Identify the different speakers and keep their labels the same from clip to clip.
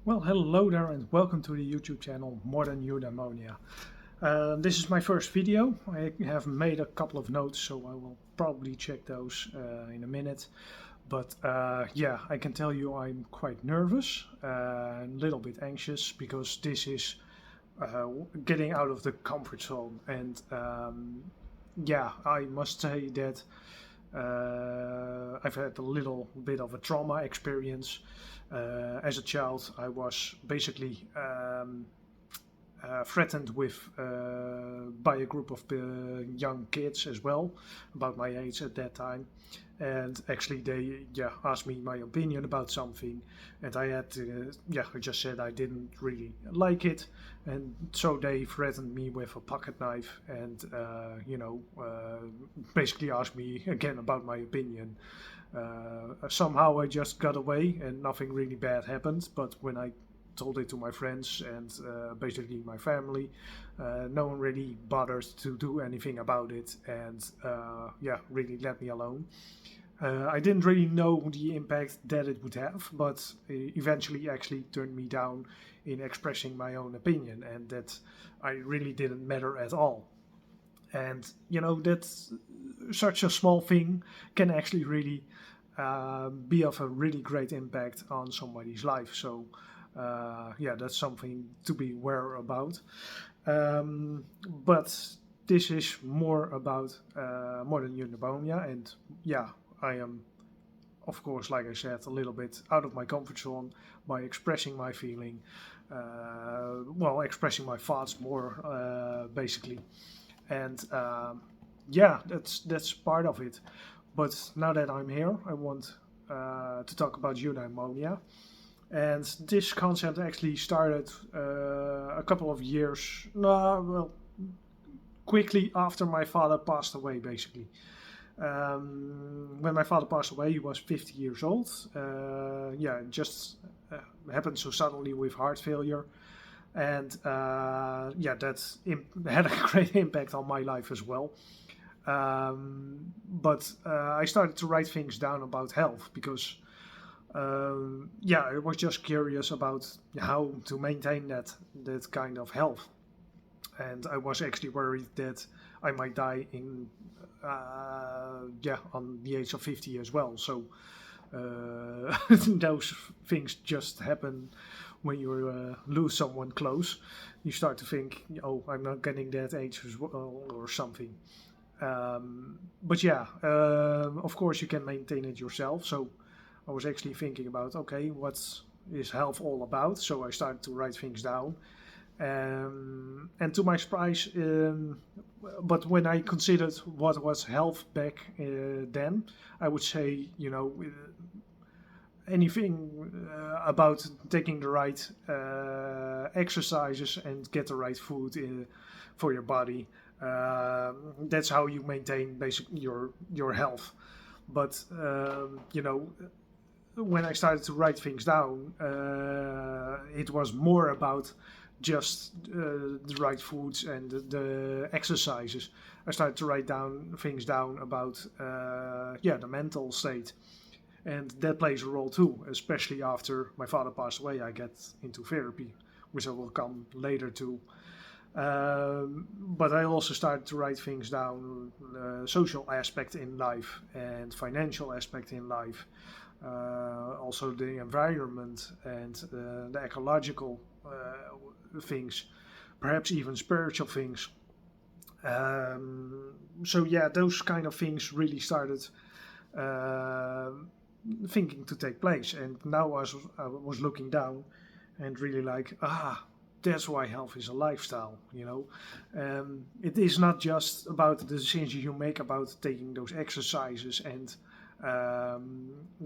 Speaker 1: Well, hello there and welcome to the YouTube channel More Than Eudaimonia. This is my first video. I have made a couple of notes, so I will probably check those in a minute. But yeah, I can tell you I'm quite nervous, a little bit anxious, because this is getting out of the comfort zone. And yeah, I must say that I've had a little bit of a trauma experience. As a child, I was basically threatened with by a group of young kids as well, about my age at that time. And actually, they asked me my opinion about something, and I had to, I just said I didn't really like it, and so they threatened me with a pocket knife, and basically asked me again about my opinion. Somehow I just got away, and nothing really bad happened. But when I told it to my friends and basically my family, no one really bothered to do anything about it, and really let me alone. I didn't really know the impact that it would have, but eventually actually turned me down in expressing my own opinion, and that I really didn't matter at all. And that's such a small thing can actually really be of a really great impact on somebody's life. So that's something to be aware about. But this is more about More Than Eudaimonia, and I am, of course, like I said, a little bit out of my comfort zone by expressing my feeling, expressing my thoughts more, basically. And that's part of it. But now that I'm here, I want to talk about Eudaimonia. And this concept actually started a couple of years, quickly after my father passed away, basically. When my father passed away, he was 50 years old. It just happened so suddenly with heart failure. And that had a great impact on my life as well. But I started to write things down about health because, I was just curious about how to maintain that kind of health. And I was actually worried that I might die on the age of 50 as well. So those things just happen when you lose someone close. You start to think, oh, I'm not getting that age as well, or something. Of course you can maintain it yourself. So I was actually thinking about, okay, what is health all about? So I started to write things down. And to my surprise, but when I considered what was health back then, I would say, anything about taking the right exercises and get the right food for your body. That's how you maintain basically your health. But when I started to write things down, it was more about just the right foods and the exercises. I started to write things down about the mental state, and that plays a role too. Especially after my father passed away, I get into therapy, which I will come later to. But I also started to write things down, social aspect in life and financial aspect in life, also the environment and the ecological things, perhaps even spiritual things. Those kind of things really started thinking to take place. And now I was looking down and really like, that's why health is a lifestyle, it is not just about the decisions you make about taking those exercises and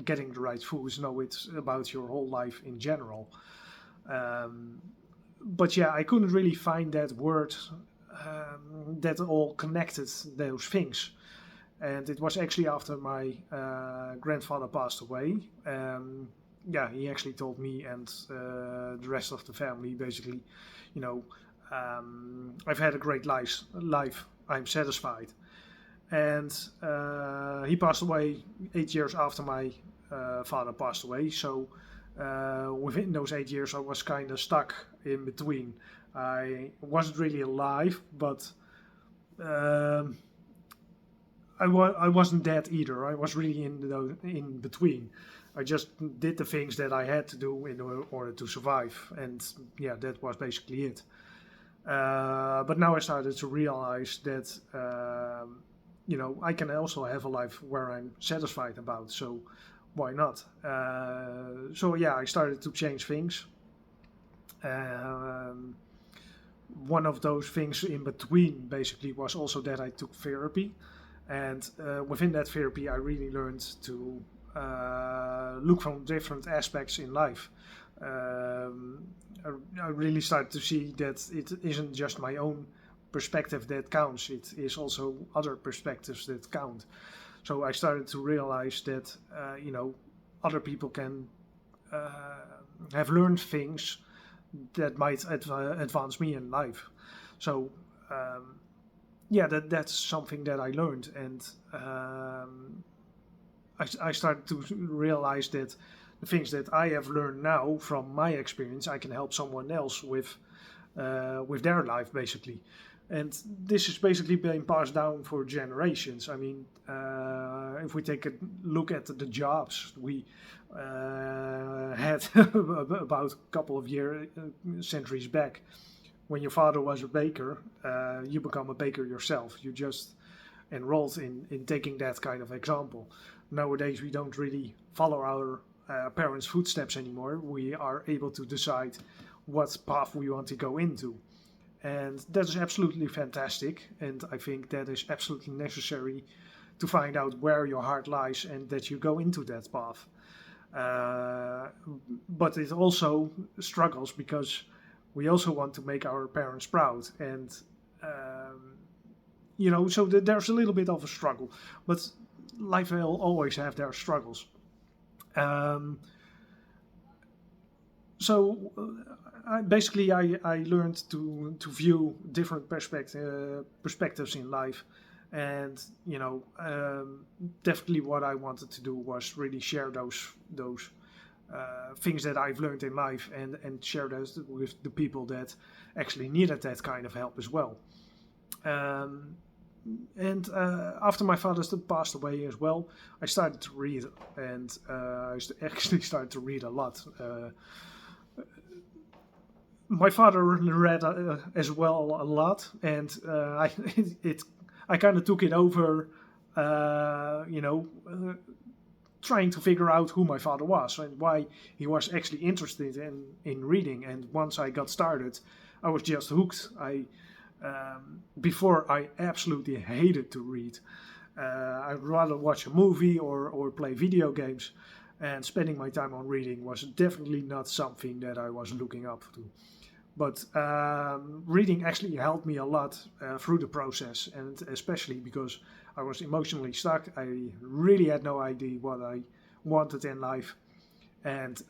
Speaker 1: getting the right foods. No, it's about your whole life in general. I couldn't really find that word that all connected those things. And it was actually after my grandfather passed away. He actually told me and the rest of the family, basically, I've had a great life. I'm satisfied. And he passed away 8 years after my father passed away. So within those 8 years, I was kind of stuck in between. I wasn't really alive, but I wasn't dead either. I was really in between. I just did the things that I had to do in order to survive, and yeah, that was basically it. But now I started to realize that I can also have a life where I'm satisfied about. So why not? So yeah, I started to change things. One of those things in between basically was also that I took therapy, and within that therapy I really learned to look from different aspects in life. I really started to see that it isn't just my own perspective that counts, it is also other perspectives that count. So I started to realize that other people can have learned things that might advance me in life. So that's something that I learned, and I started to realize that the things that I have learned now from my experience, I can help someone else with their life, basically. And this is basically being passed down for generations. I mean, if we take a look at the jobs we had about a couple of centuries back, when your father was a baker, you become a baker yourself. You just enrolled in taking that kind of example. Nowadays, we don't really follow our parents' footsteps anymore. We are able to decide what path we want to go into. And that is absolutely fantastic. And I think that is absolutely necessary to find out where your heart lies and that you go into that path. But it also struggles because we also want to make our parents proud. And, so there's a little bit of a struggle. But life will always have their struggles. I learned to view different perspectives in life, and definitely what I wanted to do was really share those things that I've learned in life and share those with the people that actually needed that kind of help as well. And after my father passed away as well, I started to read, and I actually started to read a lot. My father read as well a lot, and I kind of took it over, trying to figure out who my father was and why he was actually interested in reading. And once I got started, I was just hooked. Before I absolutely hated to read. I'd rather watch a movie or play video games, and spending my time on reading was definitely not something that I was looking up to. But reading actually helped me a lot through the process, and especially because I was emotionally stuck. I really had no idea what I wanted in life, and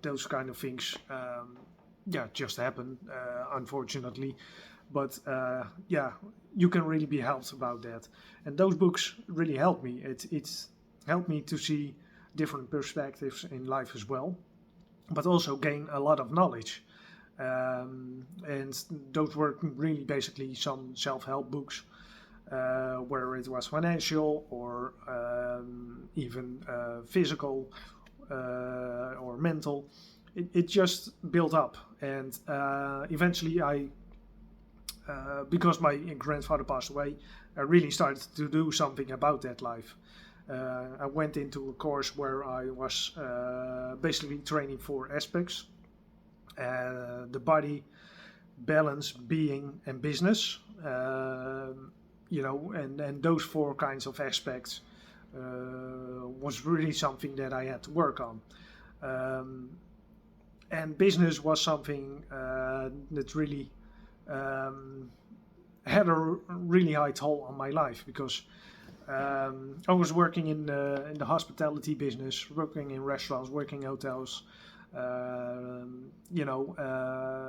Speaker 1: those kind of things just happen, unfortunately. But you can really be helped about that. And those books really helped me. It's helped me to see different perspectives in life as well, but also gain a lot of knowledge. And those were really basically some self-help books, whether it was financial or even physical or mental. It just built up. And eventually because my grandfather passed away, I really started to do something about that life. I went into a course where I was basically training 4 aspects: the body, balance, being, and business. And those 4 kinds of aspects was really something that I had to work on. And business was something that really had a really high toll on my life, because I was working in the hospitality business, working in restaurants, working in hotels.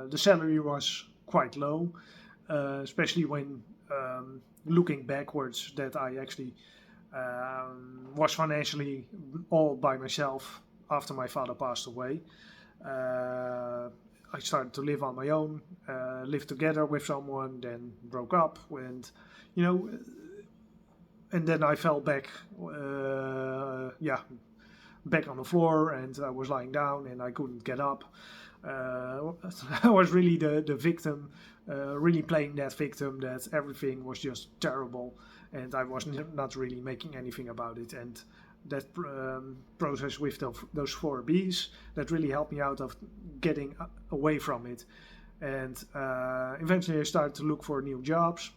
Speaker 1: The salary was quite low, especially when looking backwards, that I actually was financially all by myself. after my father passed away. I started to live on my own, lived together with someone, then broke up, and you know, and then I fell back, back on the floor, and I was lying down, and I couldn't get up. I was really the victim, really playing that victim, that everything was just terrible, and I was not really making anything about it. And that process with those 4Bs, that really helped me out of getting away from it. And eventually I started to look for new jobs.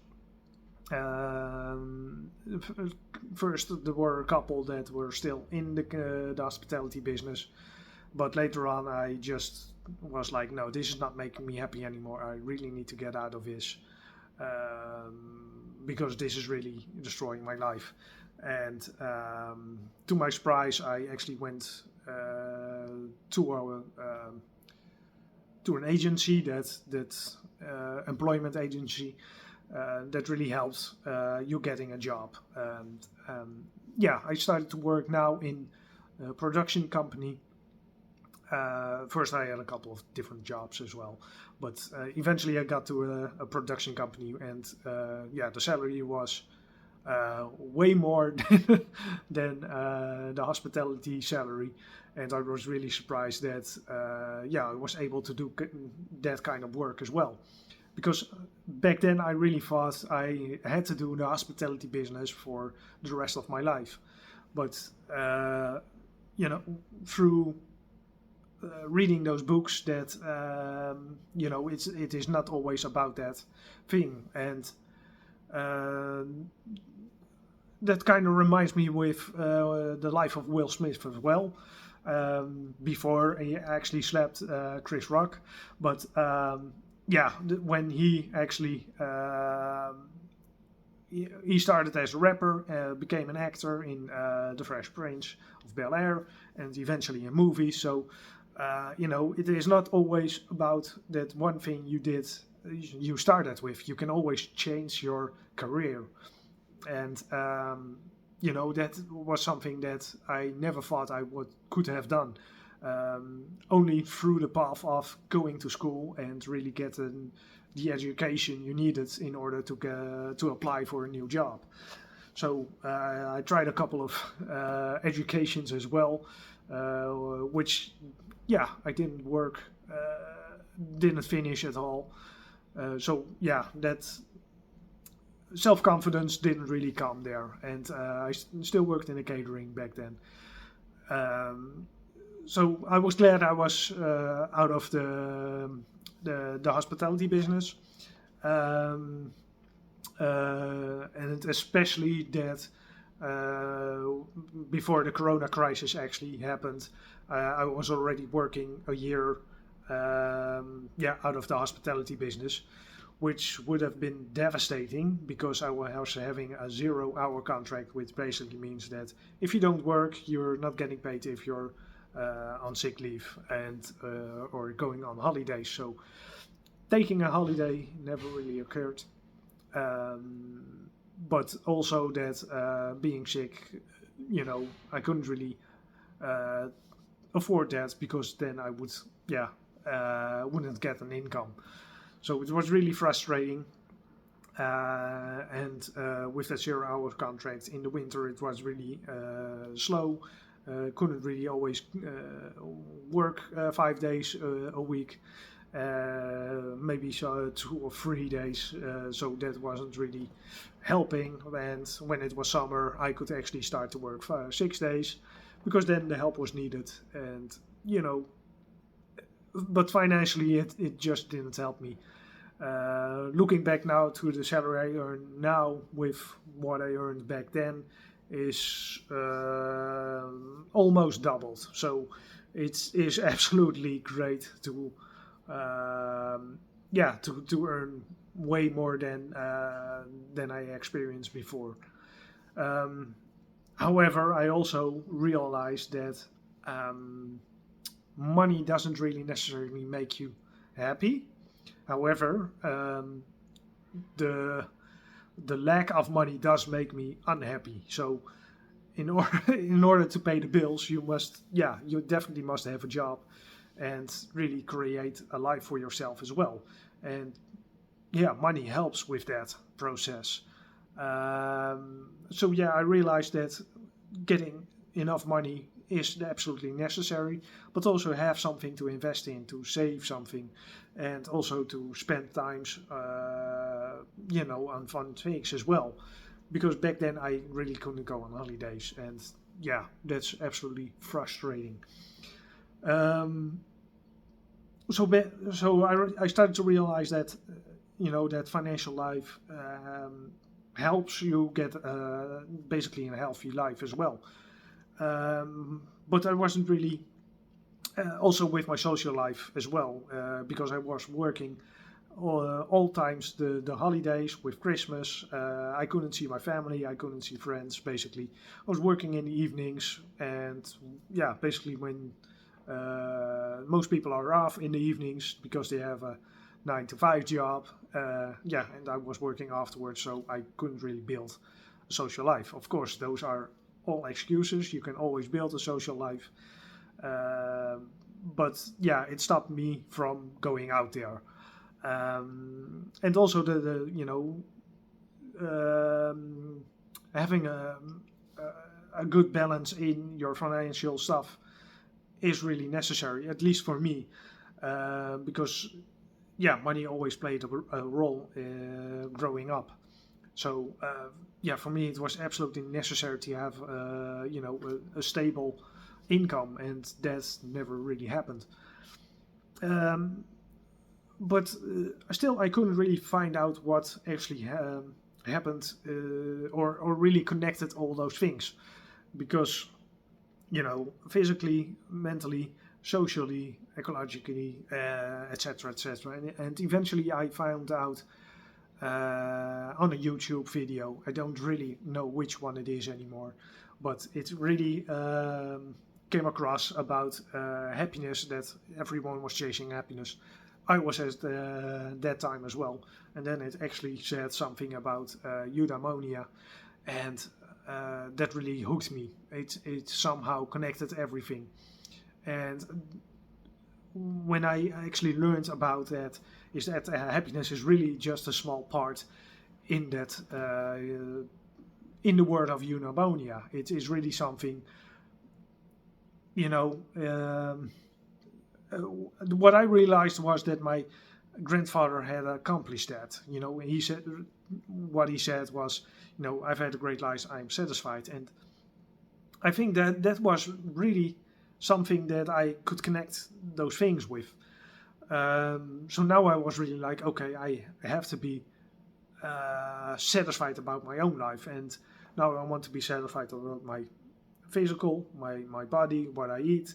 Speaker 1: First there were a couple that were still in the hospitality business, but later on I just was like, no, this is not making me happy anymore. I really need to get out of this, because this is really destroying my life. And to my surprise, I actually went to an agency, that employment agency, that really helps you getting a job. And I started to work now in a production company. First I had a couple of different jobs as well, but eventually I got to a production company, and the salary was way more than the hospitality salary, and I was really surprised that I was able to do that kind of work as well. Because back then I really thought I had to do the hospitality business for the rest of my life. But, through reading those books, that, it is not always about that thing. And that kind of reminds me with the life of Will Smith as well. Before he actually slapped Chris Rock. But when he actually he started as a rapper, became an actor in The Fresh Prince of Bel-Air, and eventually in movies. So it is not always about that one thing you started with. You can always change your career, and that was something that I never thought I could have done. Only through the path of going to school and really getting the education you needed in order to apply for a new job. So I tried a couple of educations as well, which I didn't finish at all. That self-confidence didn't really come there, and I still worked in the catering back then. So I was glad I was out of the hospitality business, and especially that before the Corona crisis actually happened, I was already working a year out of the hospitality business, which would have been devastating, because I was having a 0-hour contract, which basically means that if you don't work, you're not getting paid if you're on sick leave and or going on holidays. So taking a holiday never really occurred, but also that being sick, I couldn't really afford that, because then I would wouldn't get an income. So it was really frustrating, and with that 0-hour contract in the winter, it was really slow. Couldn't really always work 5 days a week, maybe 2 or 3 days, so that wasn't really helping. And when it was summer, I could actually start to work 6 days, because then the help was needed. And but financially it just didn't help me. Looking back now to the salary I earn now with what I earned back then is almost doubled. So it is absolutely great to earn way more than I experienced before. However, I also realized that money doesn't really necessarily make you happy. However, the lack of money does make me unhappy. So in order to pay the bills, you definitely must have a job and really create a life for yourself as well. And yeah, money helps with that process. So I realized that getting enough money is absolutely necessary, but also have something to invest in, to save something, and also to spend times, on fun things as well. Because back then I really couldn't go on holidays, and that's absolutely frustrating. Um, so I started to realize that that financial life helps you get basically a healthy life as well. But I wasn't really also with my social life as well, because I was working all times, the holidays with Christmas. I couldn't see my family, I couldn't see friends. Basically, I was working in the evenings, and basically when most people are off in the evenings because they have a 9 to 5 job. And I was working afterwards, so I couldn't really build a social life. Of course, those are all excuses. You can always build a social life. But it stopped me from going out there. And also having a good balance in your financial stuff is really necessary, at least for me, because money always played a role growing up. So for me, it was absolutely necessary to have a stable income, and that never really happened. But still, I couldn't really find out what actually happened, or really connected all those things, because physically, mentally, socially, ecologically, etc., etc. And eventually I found out on a YouTube video. I don't really know which one it is anymore, but it really came across about happiness, that everyone was chasing happiness. I was at that time as well. And then it actually said something about Eudaimonia, and that really hooked me. It somehow connected everything. And when I actually learned about that, is that happiness is really just a small part in that in the word of Eudaimonia. It is really something, what I realized was that my grandfather had accomplished that. He said, what he said was, I've had a great life, I'm satisfied. And I think that was really something that I could connect those things with. So now I was really like, okay, I have to be satisfied about my own life, and now I want to be satisfied about my physical, my body, what I eat,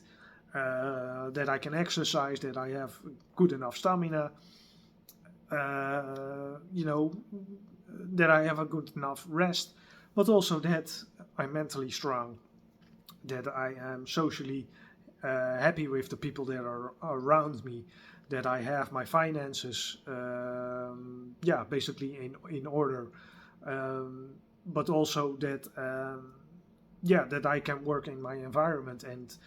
Speaker 1: that I can exercise, that I have good enough stamina, that I have a good enough rest, but also that I'm mentally strong, that I am socially happy with the people that are around me, that I have my finances basically in order, but also that that I can work in my environment, and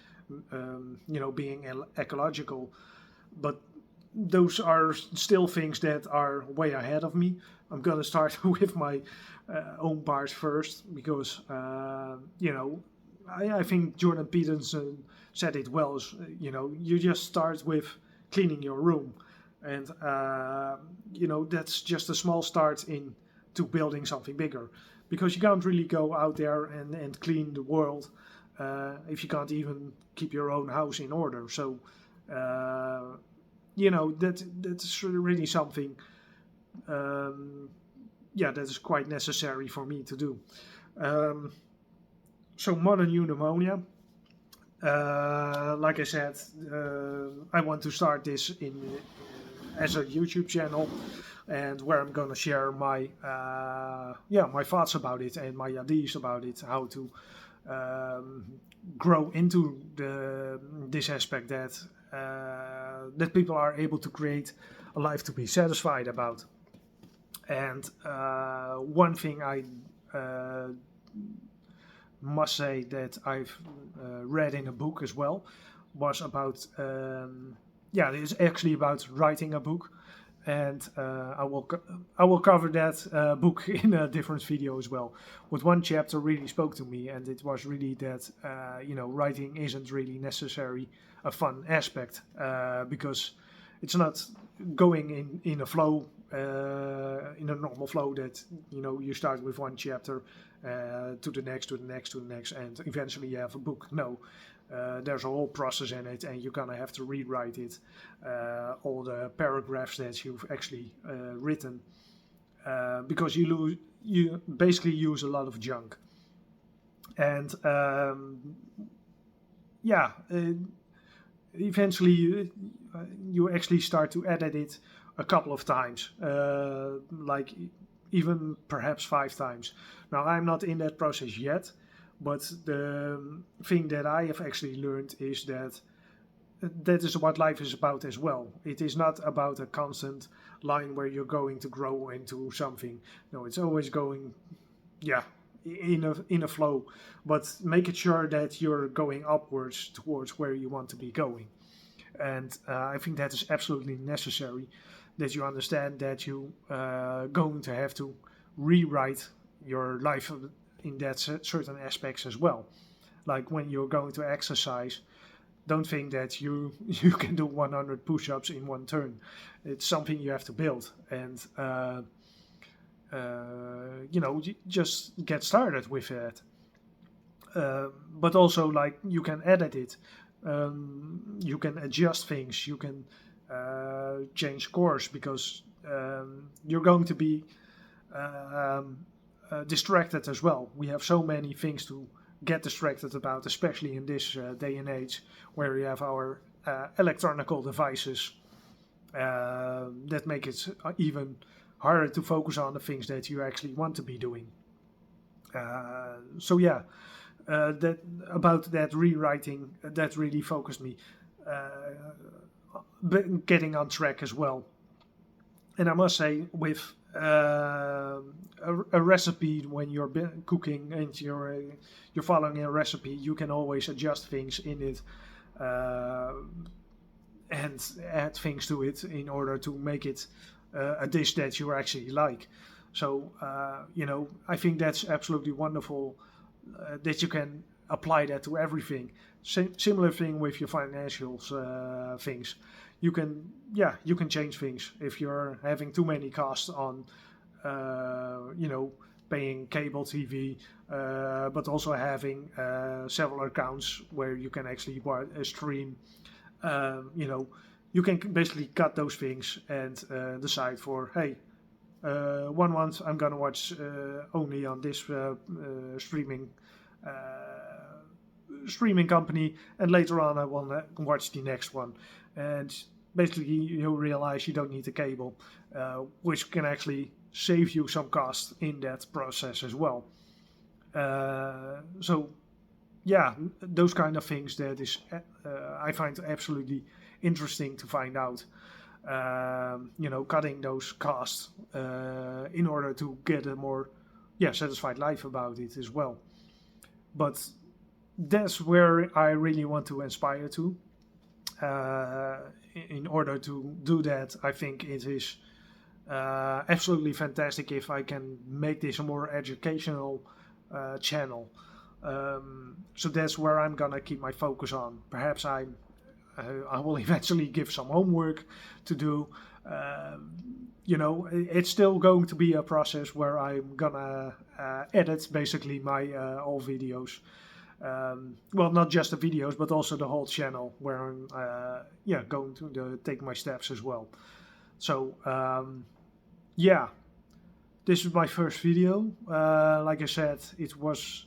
Speaker 1: being ecological. But those are still things that are way ahead of me. I'm gonna start with my own part first, because I think Jordan Peterson said it well. You just start with cleaning your room, and that's just a small start into building something bigger, because you can't really go out there and clean the world if you can't even keep your own house in order. So that's really something that is quite necessary for me to do. So modern Eudaimonia, like I said, I want to start this as a YouTube channel, and where I'm gonna share my my thoughts about it and my ideas about it, how to grow into this aspect that people are able to create a life to be satisfied about. And one thing I must say that I've read in a book as well was about it's actually about writing a book, and I will cover that book in a different video as well. But one chapter really spoke to me, and it was really that writing isn't really necessarily a fun aspect, because it's not going in a flow, in a normal flow that you start with one chapter to the next, to the next, to the next, and eventually you have a book. No, there's a whole process in it, and you're gonna have to rewrite it, all the paragraphs that you've actually written, because you basically use a lot of junk, and eventually you actually start to edit it a couple of times, like even perhaps 5 times. Now I'm not in that process yet, but the thing that I have actually learned is that is what life is about as well. It is not about a constant line where you're going to grow into something. No, it's always going, in a flow, but make it sure that you're going upwards towards where you want to be going. And I think that is absolutely necessary, that you understand that you going to have to rewrite your life in that certain aspects as well. Like when you're going to exercise, don't think that you can do 100 push-ups in one turn. It's something you have to build, and just get started with it. But also, like, you can edit it, you can adjust things, you can change course, because you're going to be distracted as well. We have so many things to get distracted about, especially in this day and age, where we have our electronical devices that make it even harder to focus on the things that you actually want to be doing. That about that rewriting, that really focused me, getting on track as well. And I must say, with a recipe, when you're cooking and you're following a recipe, you can always adjust things in it, and add things to it in order to make it a dish that you actually like. So I think that's absolutely wonderful, that you can apply that to everything. Similar thing with your financials things. You can change things if you're having too many costs on paying cable TV, but also having several accounts where you can actually stream. You can basically cut those things and decide for, hey, 1 month I'm gonna watch only on this streaming company, and later on I will watch the next one. And basically you realize you don't need the cable, which can actually save you some cost in that process as well. Those kind of things, that is I find absolutely interesting to find out. Cutting those costs in order to get a more satisfied life about it as well. But that's where I really want to inspire to. In order to do that, I think it is absolutely fantastic if I can make this a more educational channel. So that's where I'm gonna keep my focus on. Perhaps I will eventually give some homework to do. It's still going to be a process where I'm gonna edit basically my all videos. Not just the videos, but also the whole channel, where I'm going to take my steps as well. So this is my first video. Like I said, it was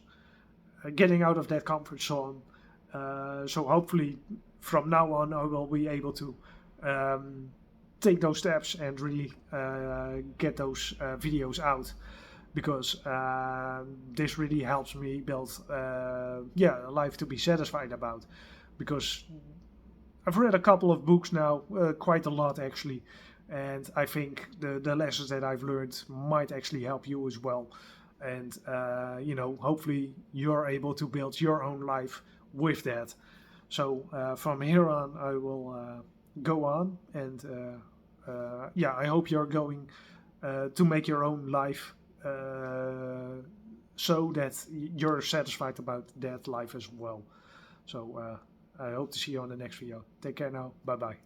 Speaker 1: getting out of that comfort zone. So hopefully from now on I will be able to take those steps and really get those videos out, because this really helps me build a life to be satisfied about. Because I've read a couple of books now, quite a lot actually, and I think the lessons that I've learned might actually help you as well. and you know, hopefully you're able to build your own life with that. So from here on, I will go on, and yeah, I hope you're going to make your own life so that you're satisfied about that life as well. So I hope to see you on the next video. Take care now. Bye bye.